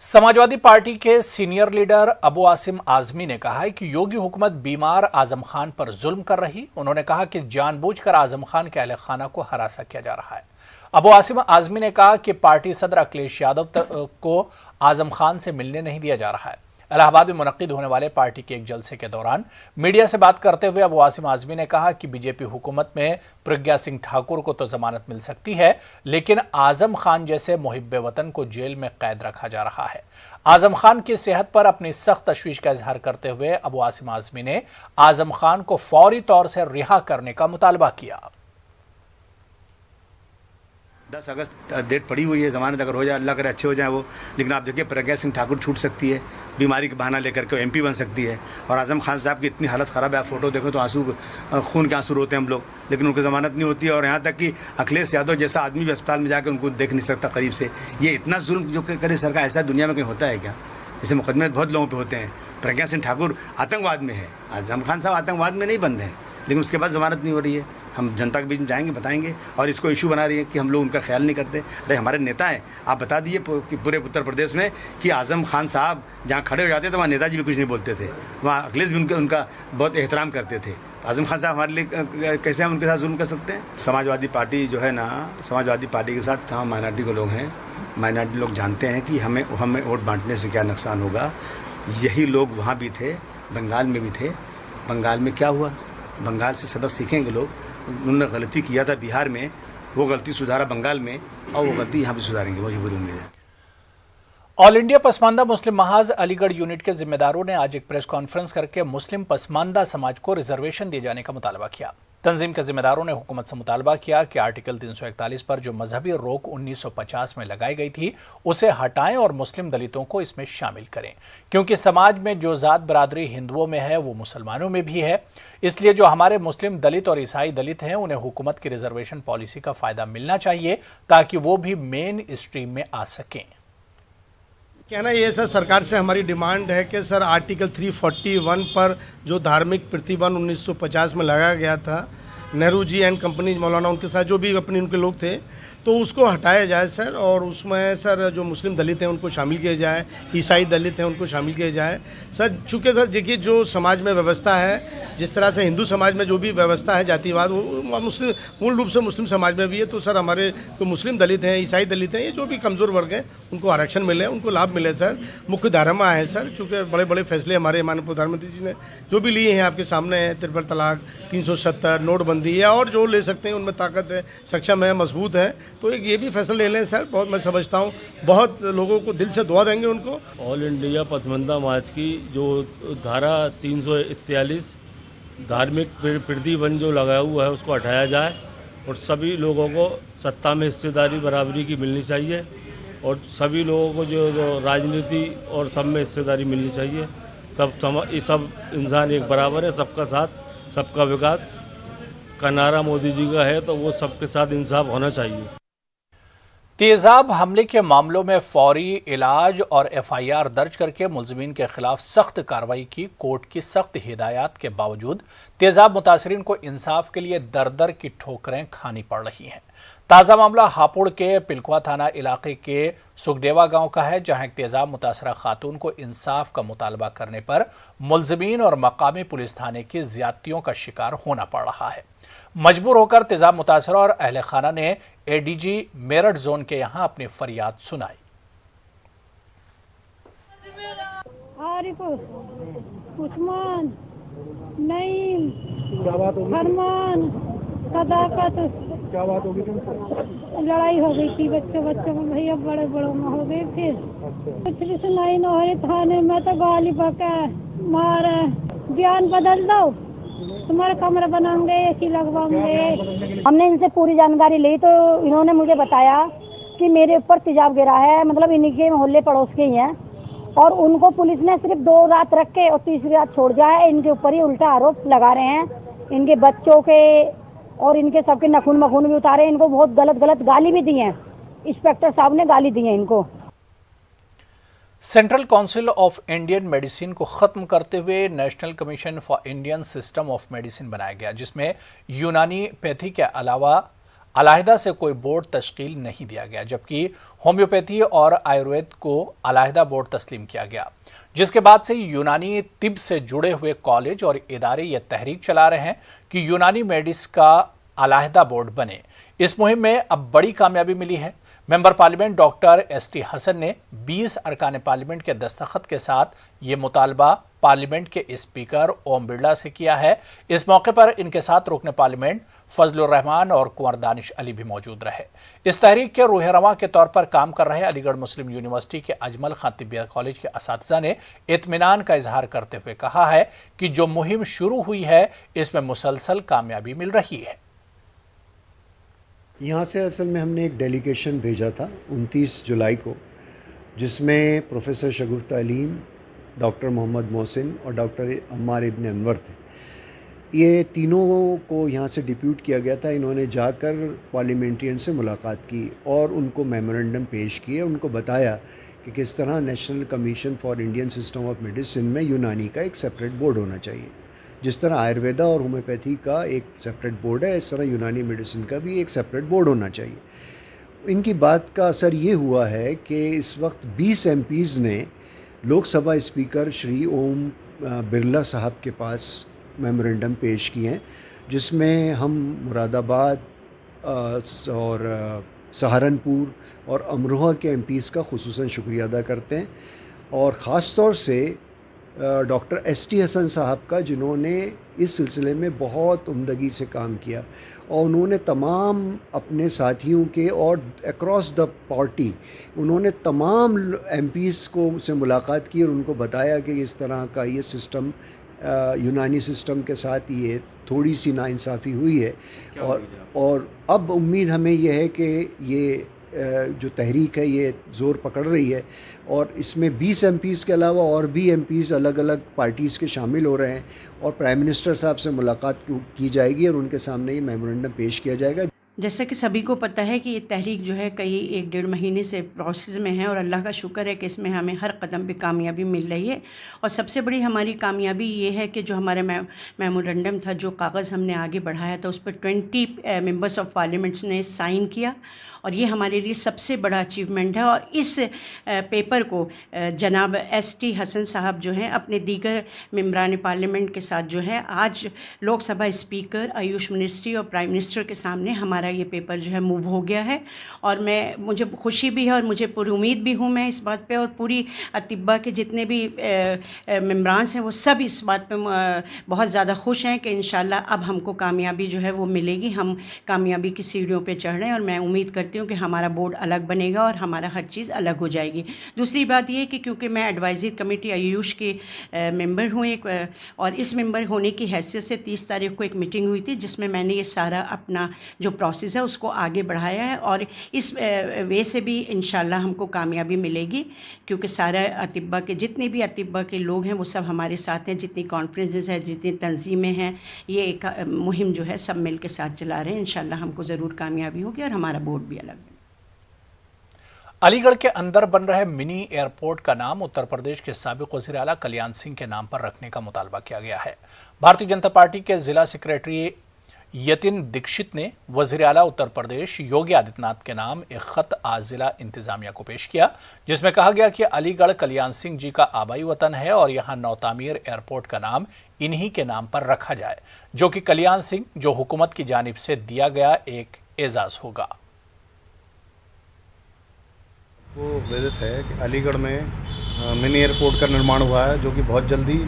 Samajwadi party के senior leader Abu Asim Azmi ने कहा है कि योगी हुकूमत बीमार आजम खान पर जुल्म कर रही। उन्होंने कहा कि जानबूझकर आजम खान के अहले खाना को हरासा किया जा रहा है। अबू आसिम आजमी ने कहा कि पार्टी सदर अखिलेश यादव को आजम खान से मिलने नहीं दिया जा रहा है। इलाहाबाद में मुनक्किद होने वाले पार्टी के एक जलसे के दौरान मीडिया से बात करते हुए अबू आसिम आजमी ने कहा कि बीजेपी हुकूमत में प्रज्ञा सिंह ठाकुर को तो जमानत मिल सकती है, लेकिन आजम खान जैसे मुहिब्बे वतन को जेल में कैद रखा जा रहा है। आजम खान की सेहत पर अपनी सख्त तशवीश का इजहार करते हुए अबू आसिम आजमी ने आजम खान को फौरी तौर से रिहा करने का मुतालबा किया। 10 अगस्त डेट पड़ी हुई है, जमानत अगर हो जाए, अल्लाह करे अच्छे हो जाए वो। लेकिन आप देखिए, प्रज्ञा सिंह ठाकुर छूट सकती है, बीमारी का बहाना लेकर के एमपी बन सकती है। और आजम खान साहब की इतनी हालत ख़राब है, आप फोटो देखो तो आंसू, खून के आंसू रोते हैं हम लोग, लेकिन उनकी जमानत नहीं होती है। और यहाँ तक कि अखिलेश यादव जैसा आदमी भी अस्पताल में जाकर उनको देख नहीं सकता करीब से। ये इतना जुल्म जो करे सरकार, ऐसा दुनिया में कहीं होता है क्या? ऐसे मुकदमे बहुत लोगों पर होते हैं। प्रज्ञा सिंह ठाकुर आतंकवाद में है, आजम खान साहब आतंकवाद में नहीं बंद हैं, लेकिन उसके बाद जमानत नहीं हो रही है। हम जनता के बीच में जाएंगे, बताएंगे, और इसको इशू बना रही है कि हम लोग उनका ख्याल नहीं करते। अरे हमारे नेता हैं, आप बता दिए कि पूरे उत्तर प्रदेश में कि आजम खान साहब जहाँ खड़े हो जाते थे वहाँ नेताजी भी कुछ नहीं बोलते थे, वहाँ अखिलेश भी उनका बहुत एहतराम करते थे। आजम खान साहब हमारे लिए कैसे हम उनके साथ जुल्म कर सकते हैं? समाजवादी पार्टी जो है ना, समाजवादी पार्टी के साथ हम माइनॉरिटी के लोग हैं। माइनॉरिटी लोग जानते हैं कि हमें वोट बांटने से क्या नुकसान होगा। यही लोग वहाँ भी थे, बंगाल में भी थे। बंगाल में क्या हुआ? बंगाल से सबक सीखेंगे लोग। उन्होंने गलती किया था बिहार में, वो गलती सुधारा बंगाल में, और वो गलती यहाँ भी सुधारेंगे, मुझे पूरी उम्मीद है। ऑल इंडिया पसमानदा मुस्लिम महाज अलीगढ़ यूनिट के जिम्मेदारों ने आज एक प्रेस कॉन्फ्रेंस करके मुस्लिम पसमानदा समाज को रिजर्वेशन दिए जाने का मुतालबा किया। तंजीम के जिम्मेदारों ने हुकूमत से मुतालबा किया कि आर्टिकल 341 पर जो मजहबी रोक 1950 में लगाई गई थी उसे हटाएं और मुस्लिम दलितों को इसमें शामिल करें, क्योंकि समाज में जो जात बरादरी हिंदुओं में है वो मुसलमानों में भी है। इसलिए जो हमारे मुस्लिम दलित और ईसाई दलित हैं उन्हें हुकूमत की रिजर्वेशन पॉलिसी का फायदा मिलना चाहिए ताकि वो भी मेन स्ट्रीम में आ सकें। कहना ये सर, सरकार से हमारी डिमांड है कि सर आर्टिकल 341 पर जो धार्मिक प्रतिबंध 1950 में लगाया गया था, नेहरू जी एंड कंपनी मौलाना उनके साथ जो भी उनके लोग थे, तो उसको हटाया जाए सर। और उसमें सर जो मुस्लिम दलित हैं उनको शामिल किया जाए, ईसाई दलित हैं उनको शामिल किया जाए सर। चूँकि सर देखिए, जो समाज में व्यवस्था है, जिस तरह से हिंदू समाज में जो भी व्यवस्था है जातिवाद, वो मुस्लिम मूल रूप से मुस्लिम समाज में भी है। तो सर हमारे जो मुस्लिम दलित हैं, ईसाई दलित हैं, ये जो भी कमज़ोर वर्ग हैं उनको आरक्षण मिले, उनको लाभ मिले सर। मुख्य धारा है सर, चूँकि बड़े बड़े फैसले हमारे माननीय प्रधानमंत्री जी ने जो भी लिए हैं आपके सामने हैं, ट्रिपल तलाक, 370, नोटबंदी है, और जो ले सकते हैं उनमें ताकत है, सक्षम है, मजबूत है। तो एक ये भी फैसला ले लें सर, बहुत मैं समझता हूँ बहुत लोगों को दिल से दुआ देंगे उनको। ऑल इंडिया पसमानदा समाज की जो धारा 341 धार्मिक प्रतिबंध जो लगाया हुआ है उसको हटाया जाए, और सभी लोगों को सत्ता में हिस्सेदारी बराबरी की मिलनी चाहिए, और सभी लोगों को जो राजनीति और सब में हिस्सेदारी मिलनी चाहिए। सब इंसान एक बराबर है, सबका साथ सबका विकास का नारा मोदी जी का है, तो वो सबके साथ इंसाफ होना चाहिए। तेजाब हमले के मामलों में फौरी इलाज और FIR दर्ज करके मुलजिमीन के खिलाफ सख्त कार्रवाई की कोर्ट की सख्त हिदायत के बावजूद तेजाब मुतासरीन को इंसाफ के लिए दर दर की ठोकरें खानी पड़ रही हैं। ताज़ा मामला हापुड़ के पिलकुआ थाना इलाके के सुखडेवा गांव का है, जहां एक तेजाब मुतासरा खातून को इंसाफ का मुतालबा करने पर मुलजिमीन और मकामी पुलिस थाने की ज्यादतियों का शिकार होना पड़ रहा है। मजबूर होकर तेजाब मुतासरा और अहले खाना ने ADG मेरठ जोन के यहां अपनी फरियाद सुनाई। उस्मान, नईम, फरमान, सदाकत, क्या बात होगी तुमसे? लड़ाई हो गई थी बच्चों में, भैया बड़े बड़ों में हो गई। फिर कुछ भी सुनाई न हो थाने में, तो गाली बके मारे, बयान बदल दो, तुम्हारे कमरे बनाएंगे, AC लगवाएंगे। हमने इनसे पूरी जानकारी ली तो इन्होंने मुझे बताया कि मेरे ऊपर तेजाब गिरा है, मतलब इनके मोहल्ले पड़ोस के ही हैं, और उनको पुलिस ने सिर्फ 2 रात रख के और तीसरी रात छोड़ दिया है। इनके ऊपर ही उल्टा आरोप लगा रहे हैं, इनके बच्चों के और इनके सबके नखून मखून भी उतारे, इनको बहुत गलत गाली भी दी है। इंस्पेक्टर साहब ने गाली दी है इनको। Central council of Indian medicine को खत्म करते हुए national commission for Indian system of medicine बनाया गया, जिसमें यूनानी पैथी के अलावा अलहदा से कोई बोर्ड तश्कील नहीं दिया गया, जबकि होम्योपैथी और आयुर्वेद को अलहदा बोर्ड तस्लीम किया गया, जिसके बाद से यूनानी तिब से जुड़े हुए कॉलेज और इदारे ये तहरीक चला रहे हैं कि यूनानी मेडिस का अलहदा बोर्ड बने। इस मुहिम में अब बड़ी कामयाबी मिली है। Member parliament doctor S T Hasan ने 20 अरकान पार्लियामेंट के दस्तखत के साथ ये मुतालबा पार्लियामेंट के स्पीकर ओम बिरला से किया है। इस मौके पर इनके साथ रुकने पार्लियामेंट फजलुर रहमान और कुंवर दानिश अली भी मौजूद रहे। इस तहरीक के रूह रवां के तौर पर काम कर रहे अलीगढ़ मुस्लिम यूनिवर्सिटी के अजमल खान तिब्बिया कॉलेज के असातिज़ा ने इत्मीनान का इजहार करते हुए कहा है कि जो मुहिम शुरू हुई है इसमें मुसलसल कामयाबी मिल रही है। यहाँ से असल में हमने एक डेलीगेशन भेजा था 29 जुलाई को, जिसमें प्रोफेसर शगुफ्ता अलीम, डॉक्टर मोहम्मद मोहसिन और डॉक्टर अम्मार इब्न अनवर थे। ये तीनों को यहाँ से डिप्यूट किया गया था। इन्होंने जाकर पार्लियामेंट्रियन से मुलाकात की और उनको मेमोरेंडम पेश किए, उनको बताया कि किस तरह national commission for Indian system of medicine में यूनानी का एक सेपरेट बोर्ड होना चाहिए। जिस तरह आयुर्वेदा और होम्योपैथी का एक सेपरेट बोर्ड है, इस तरह यूनानी मेडिसिन का भी एक सेपरेट बोर्ड होना चाहिए। इनकी बात का असर ये हुआ है कि इस वक्त 20 MPs ने लोकसभा स्पीकर श्री ओम बिरला साहब के पास मेमोरेंडम पेश किए हैं, जिसमें हम मुरादाबाद और सहारनपुर और अमरोहा के MPs का खुसूसन शुक्रिया अदा करते हैं, और ख़ास तौर से डॉक्टर एसटी हसन साहब का, जिन्होंने इस सिलसिले में बहुत उम्दगी से काम किया और उन्होंने तमाम अपने साथियों के और अक्रॉस द पार्टी उन्होंने तमाम MPs को से मुलाकात की और उनको बताया कि इस तरह का ये सिस्टम यूनानी सिस्टम के साथ ये थोड़ी सी नाइंसाफ़ी हुई है, और अब उम्मीद हमें यह है कि ये जो तहरीक है ये ज़ोर पकड़ रही है और इसमें 20 MPs के अलावा और भी MPs अलग अलग पार्टीज़ के शामिल हो रहे हैं, और प्राइम मिनिस्टर साहब से मुलाकात की जाएगी और उनके सामने ये मेमोरेंडम पेश किया जाएगा। जैसा कि सभी को पता है कि ये तहरीक जो है कई 1-1.5 महीने से प्रोसेस में है, और अल्लाह का शुक्र है कि इसमें हमें हर कदम पे कामयाबी मिल रही है। और सबसे बड़ी हमारी कामयाबी ये है कि जो हमारे मेमोरेंडम था, जो कागज़ हमने आगे बढ़ाया था, उस पर 20 मेंबर्स ऑफ पार्लियामेंट्स ने साइन किया, और ये हमारे लिए सबसे बड़ा अचीवमेंट है। और इस पेपर को जनाब एसटी हसन साहब जो हैं अपने दीगर मेंबरान पार्लियामेंट के साथ जो है आज लोकसभा स्पीकर, आयुष मिनिस्ट्री और प्राइम मिनिस्टर के सामने हमारा ये पेपर जो है मूव हो गया है। और मुझे खुशी भी है और मुझे पूरी उम्मीद भी हूँ मैं इस बात पे, और पूरी अतिब्बा के जितने भी मेंबरान्स हैं वो सब इस बात पे बहुत ज़्यादा खुश हैं कि इंशाल्लाह अब हमको कामयाबी जो है वो मिलेगी। हम कामयाबी की सीढ़ियों पे चढ़ रहे हैं और मैं उम्मीद करती हूँ कि हमारा बोर्ड अलग बनेगा और हमारा हर चीज़ अलग हो जाएगी। दूसरी बात ये कि क्योंकि मैं एडवाइजरी कमेटी आयुष की मेंबर हूँ एक, और इस मेंबर होने की हैसियत से 30 तारीख को एक मीटिंग हुई थी जिसमें मैंने ये सारा अपना जो प्रोसेस है उसको आगे बढ़ाया है, और इस वे से भी इंशाल्लाह हमको कामयाबी मिलेगी, क्योंकि सारा अतिब्बा के जितने भी अतिब्बा के लोग हैं वो सब हमारे साथ हैं। जितनी कॉन्फ्रेंसेस हैं, जितनी तंजीमें हैं, ये एक मुहिम जो है सब मिल के साथ चला रहे हैं। इंशाल्लाह हमको ज़रूर कामयाबी होगी और हमारा बोर्ड भी अलग है। अलीगढ़ के अंदर बन रहे मिनी एयरपोर्ट का नाम उत्तर प्रदेश के साबिक वज़ीर आला कल्याण सिंह के नाम पर रखने का मुतालबा किया गया है। भारतीय जनता पार्टी के जिला सेक्रेटरी यतिन दीक्षित ने वज़ीर आला उत्तर प्रदेश योगी आदित्यनाथ के नाम एक ख़त आज जिला इंतजामिया को पेश किया, जिसमें कहा गया कि अलीगढ़ कल्याण सिंह जी का आबाई वतन है और यहाँ नौतामीर एयरपोर्ट का नाम इन्हीं के नाम पर रखा जाए, जो कि कल्याण सिंह जो हुकूमत की जानिब से दिया गया एक एजाज़ होगा। वो विदित है कि अलीगढ़ में मिनी एयरपोर्ट का निर्माण हुआ है, जो कि बहुत जल्दी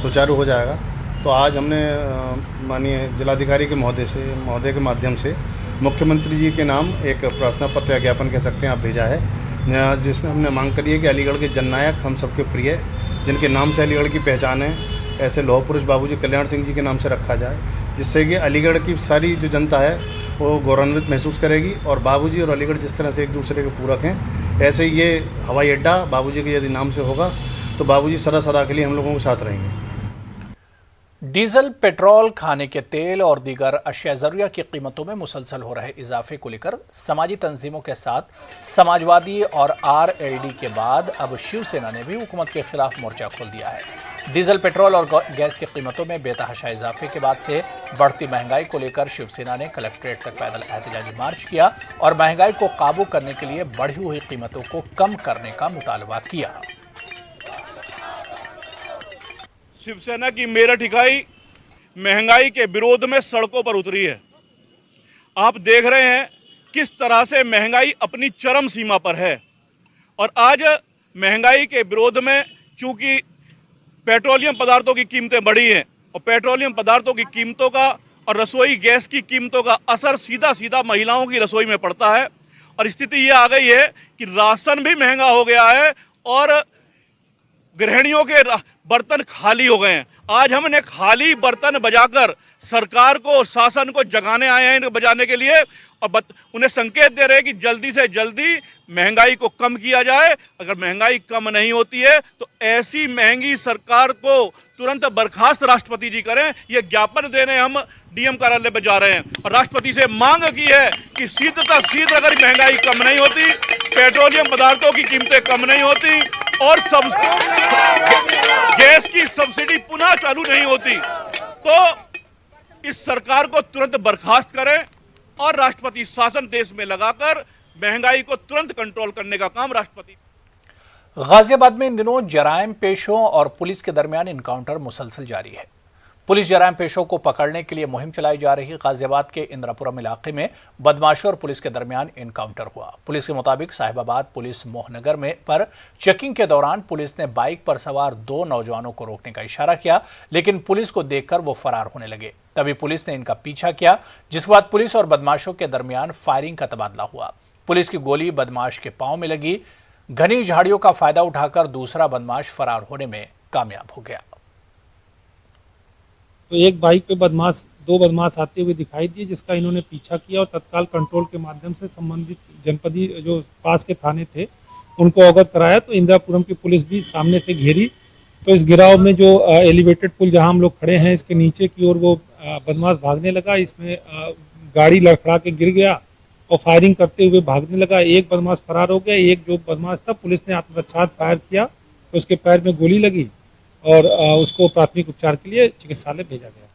सुचारू हो जाएगा। तो आज हमने माननीय जिलाधिकारी के महोदय के माध्यम से मुख्यमंत्री जी के नाम एक प्रार्थना पत्र या ज्ञापन कह सकते हैं आप भेजा है, जिसमें हमने मांग करी है कि अलीगढ़ के जननायक, हम सबके प्रिय, जिनके नाम से अलीगढ़ की पहचान है, ऐसे लौह पुरुष बाबूजी कल्याण सिंह जी के नाम से रखा जाए, जिससे कि अलीगढ़ की सारी जो जनता है वो गौरवान्वित महसूस करेगी। और बाबूजी और अलीगढ़ जिस तरह से एक दूसरे के पूरक हैं, ऐसे ही ये हवाई अड्डा बाबूजी के यदि नाम से होगा तो बाबूजी सदा सदा के लिए हम लोगों के साथ रहेंगे। डीजल, पेट्रोल, खाने के तेल और दीगर अशिया ज़रूरिया की कीमतों में मुसलसल हो रहे इजाफे को लेकर समाजी तंजीमों के साथ समाजवादी और आरएलडी के बाद अब शिवसेना ने भी हुकूमत के खिलाफ मोर्चा खोल दिया है। डीजल, पेट्रोल और गैस की कीमतों में बेतहाशा इजाफे के बाद से बढ़ती महंगाई को लेकर शिवसेना ने कलेक्ट्रेट तक पैदल एहतजाजी मार्च किया और महंगाई को काबू करने के लिए बढ़ी हुई कीमतों को कम करने का मुतालबा किया। शिवसेना की मेरठ इकाई महंगाई के विरोध में सड़कों पर उतरी है। आप देख रहे हैं किस तरह से महंगाई अपनी चरम सीमा पर है और आज महंगाई के विरोध में चूंकि पेट्रोलियम पदार्थों की कीमतें बढ़ी हैं और पेट्रोलियम पदार्थों की कीमतों का और रसोई गैस की कीमतों का असर सीधा सीधा महिलाओं की रसोई में पड़ता है और स्थिति ये आ गई है कि राशन भी महंगा हो गया है और गृहिणियों के बर्तन खाली हो गए हैं। आज हमने खाली बर्तन बजाकर सरकार को और शासन को जगाने आए हैं इनको बजाने के लिए और उन्हें संकेत दे रहे हैं कि जल्दी से जल्दी महंगाई को कम किया जाए। अगर महंगाई कम नहीं होती है तो ऐसी महंगी सरकार को तुरंत बर्खास्त राष्ट्रपति जी करें। ये ज्ञापन देने हम डीएम कार्यालय पर जा रहे हैं और राष्ट्रपति से मांग की है कि शीघ्र अगर महंगाई कम नहीं होती, पेट्रोलियम पदार्थों की कीमतें कम नहीं होती और सब गैस की सब्सिडी पुनः चालू नहीं होती तो इस सरकार को तुरंत बर्खास्त करें और राष्ट्रपति शासन देश में लगाकर महंगाई को तुरंत कंट्रोल करने का काम राष्ट्रपति। गाजियाबाद में इन दिनों जराइम पेशों और पुलिस के दरमियान इनकाउंटर मुसलसल जारी है। पुलिस जराइम पेशों को पकड़ने के लिए मुहिम चलाई जा रही। गाजियाबाद के इंद्रापुरम इलाके में बदमाशों और पुलिस के दरमियान इनकाउंटर हुआ। पुलिस के मुताबिक साहिबाबाद पुलिस मोहनगर में पर चेकिंग के दौरान पुलिस ने बाइक पर सवार 2 नौजवानों को रोकने का इशारा किया, लेकिन पुलिस को देखकर वो फरार होने लगे। तभी पुलिस ने इनका पीछा किया, जिसके बाद पुलिस और बदमाशों के दरमियान फायरिंग का तबादला हुआ। पुलिस की गोली बदमाश के पांव में लगी। घनी झाड़ियों का फायदा उठाकर दूसरा बदमाश फरार होने में कामयाब हो गया। तो एक बाइक पे दो बदमाश आते हुए दिखाई दिए, जिसका इन्होंने पीछा किया और तत्काल कंट्रोल के माध्यम से संबंधित जनपदी जो पास के थाने थे उनको अवगत कराया। तो इंदिरापुरम की पुलिस भी सामने से घेरी। तो इस गिराव में जो एलिवेटेड पुल जहां हम लोग खड़े हैं इसके नीचे की ओर वो बदमाश भागने लगा। इसमें गाड़ी लड़खड़ा के गिर गया और फायरिंग करते हुए भागने लगा। एक बदमाश फरार हो गया। एक जो बदमाश था पुलिस ने आत्मरक्षार्थ फायर किया तो उसके पैर में गोली लगी और उसको प्राथमिक उपचार के लिए चिकित्सालय भेजा गया।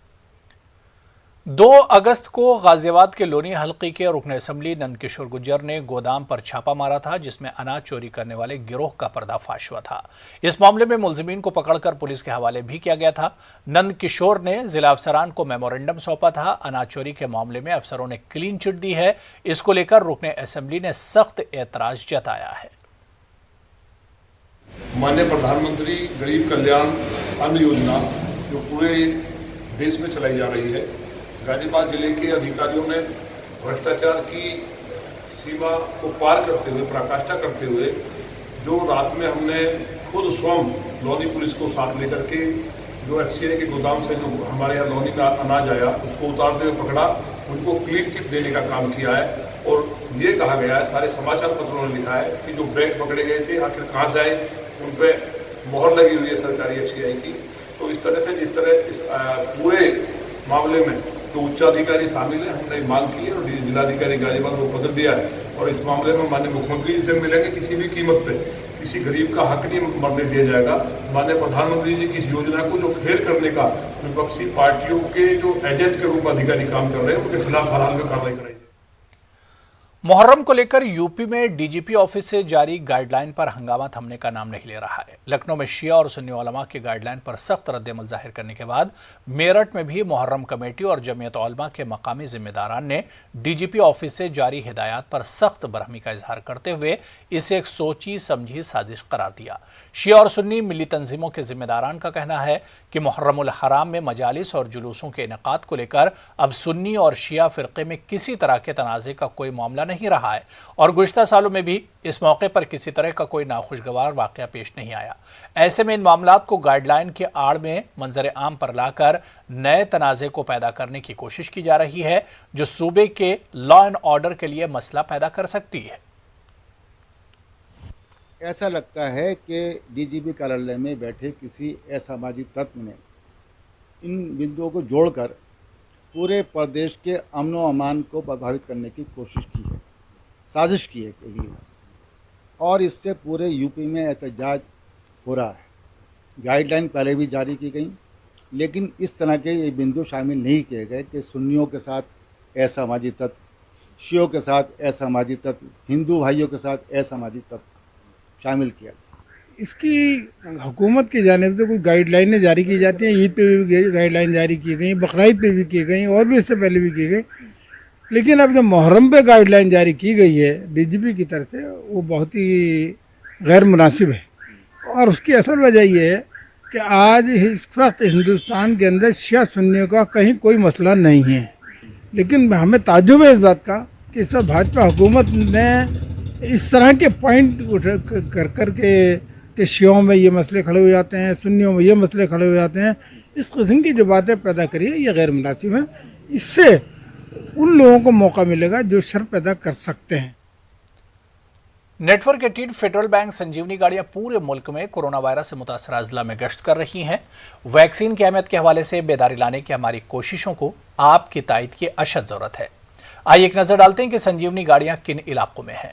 2 अगस्त को गाजियाबाद के लोनी हल्के के रुकन असेंबली नंदकिशोर गुर्जर ने गोदाम पर छापा मारा था, जिसमें अनाज चोरी करने वाले गिरोह का पर्दाफाश हुआ था। इस मामले में मुलजिमीन को पकड़कर पुलिस के हवाले भी किया गया था। नंदकिशोर ने जिला अफसरान को मेमोरेंडम सौंपा था। अनाज चोरी के मामले में अफसरों ने क्लीन चिट दी है। इसको लेकर रुकन असेंबली ने सख्त एतराज जताया है। माननीय प्रधानमंत्री गरीब कल्याण अन्न योजना जो पूरे देश में चलाई जा रही है, गाजियाबाद जिले के अधिकारियों ने भ्रष्टाचार की सीमा को पार करते हुए, पराकाष्ठा करते हुए, जो रात में हमने खुद स्वयं लोनी पुलिस को साथ लेकर के जो एफसीआई के गोदाम से जो हमारे यहाँ लोनी में अनाज आया उसको उतारते हुए पकड़ा, उनको क्लीन चिट देने का काम किया है। और ये कहा गया है, सारे समाचार पत्रों ने लिखा है कि जो बैग पकड़े गए थे आखिर कहाँ से आए, उन पर मोहर लगी हुई है सरकारी एफसीआई की। तो इस तरह से जिस तरह इस पूरे मामले में जो उच्चाधिकारी शामिल है, हमने मांग की है और जिलाधिकारी गाजियाबाद को पत्र दिया है और इस मामले में माननीय मुख्यमंत्री जी से मिलेंगे। किसी भी कीमत पे किसी गरीब का हक नहीं मरने दिया जाएगा। माननीय प्रधानमंत्री जी की इस योजना को जो फेल करने का विपक्षी पार्टियों के जो एजेंट के रूप में अधिकारी काम कर रहे हैं उनके खिलाफ हाल में कार्रवाई कराई। मुहर्रम को लेकर यूपी में डीजीपी ऑफिस से जारी गाइडलाइन पर हंगामा थमने का नाम नहीं ले रहा है। लखनऊ में शिया और सुन्नी उलमा की गाइडलाइन पर सख्त रद्द-ए-अमल जाहिर करने के बाद मेरठ में भी मुहर्रम कमेटी और जमीयत उलमा के मकामी जिम्मेदारान ने डीजीपी ऑफिस से जारी हिदायत पर सख्त बरहमी का इजहार करते हुए इसे एक सोची समझी साजिश करार दिया। शिया और सुन्नी मिली तंजीमों के जिम्मेदारान का कहना है कि मुहर्रमुल हराम में मजालिस और जुलूसों के इनेकाद को लेकर अब सुन्नी और शिया फिरके में किसी तरह के तनाज़े का कोई मामला नहीं रहा है और गुज़िश्ता सालों में भी इस मौके पर किसी तरह का कोई नाखुशगवार वाक़या पेश नहीं आया। ऐसे में इन मामलात को गाइडलाइन के आड़ में मंजर आम पर लाकर नए तनाज़े को पैदा करने की कोशिश की जा रही है, जो सूबे के लॉ एंड ऑर्डर के लिए मसला पैदा कर सकती है। ऐसा लगता है कि डीजीपी कार्यालय में बैठे किसी असामाजिक तत्व ने इन बिंदुओं को जोड़कर पूरे प्रदेश के अमन व अमान को प्रभावित करने की कोशिश की है, साजिश की है और इससे पूरे यूपी में एहतजाज हो रहा है। गाइडलाइन पहले भी जारी की गई, लेकिन इस तरह के ये बिंदु शामिल नहीं किए गए कि सुन्नियों के साथ असामाजिक तत्व, शियों के साथ असामाजिक तत्व, हिंदू भाइयों के साथ असामाजिक तत्व शामिल किया। इसकी हुकूमत की जानिब से कुछ गाइडलाइनें जारी की जाती हैं। ईद पे भी गाइडलाइन जारी की गई, बकरीद पे भी की गई और भी इससे पहले भी की गई। लेकिन अब जो मुहर्रम पे गाइडलाइन जारी की गई है डीजीपी की तरफ से, वो बहुत ही गैर मुनासिब है। और उसकी असल वजह ये है कि आज इस वक्त हिंदुस्तान के अंदर शिया सुन्नियों का कहीं कोई मसला नहीं है। लेकिन हमें ताज्जुब है इस बात का कि इस वक्त भाजपा हुकूमत ने इस तरह के पॉइंट कर के शियों में ये मसले खड़े हो जाते हैं, सुन्नियों में ये मसले खड़े हो जाते हैं, इस किस्म की जो बातें पैदा करी है ये गैर मुनासिब है। इससे उन लोगों को मौका मिलेगा जो शर पैदा कर सकते हैं। नेटवर्क 18 फेडरल बैंक संजीवनी गाड़ियां पूरे मुल्क में कोरोना वायरस से मुतासर अजला में गश्त कर रही हैं। वैक्सीन की अहमियत के हवाले से बेदारी लाने की हमारी कोशिशों को आपकी तायद की अशद जरूरत है। आइए एक नजर डालते हैं कि संजीवनी गाड़ियां किन इलाकों में हैं।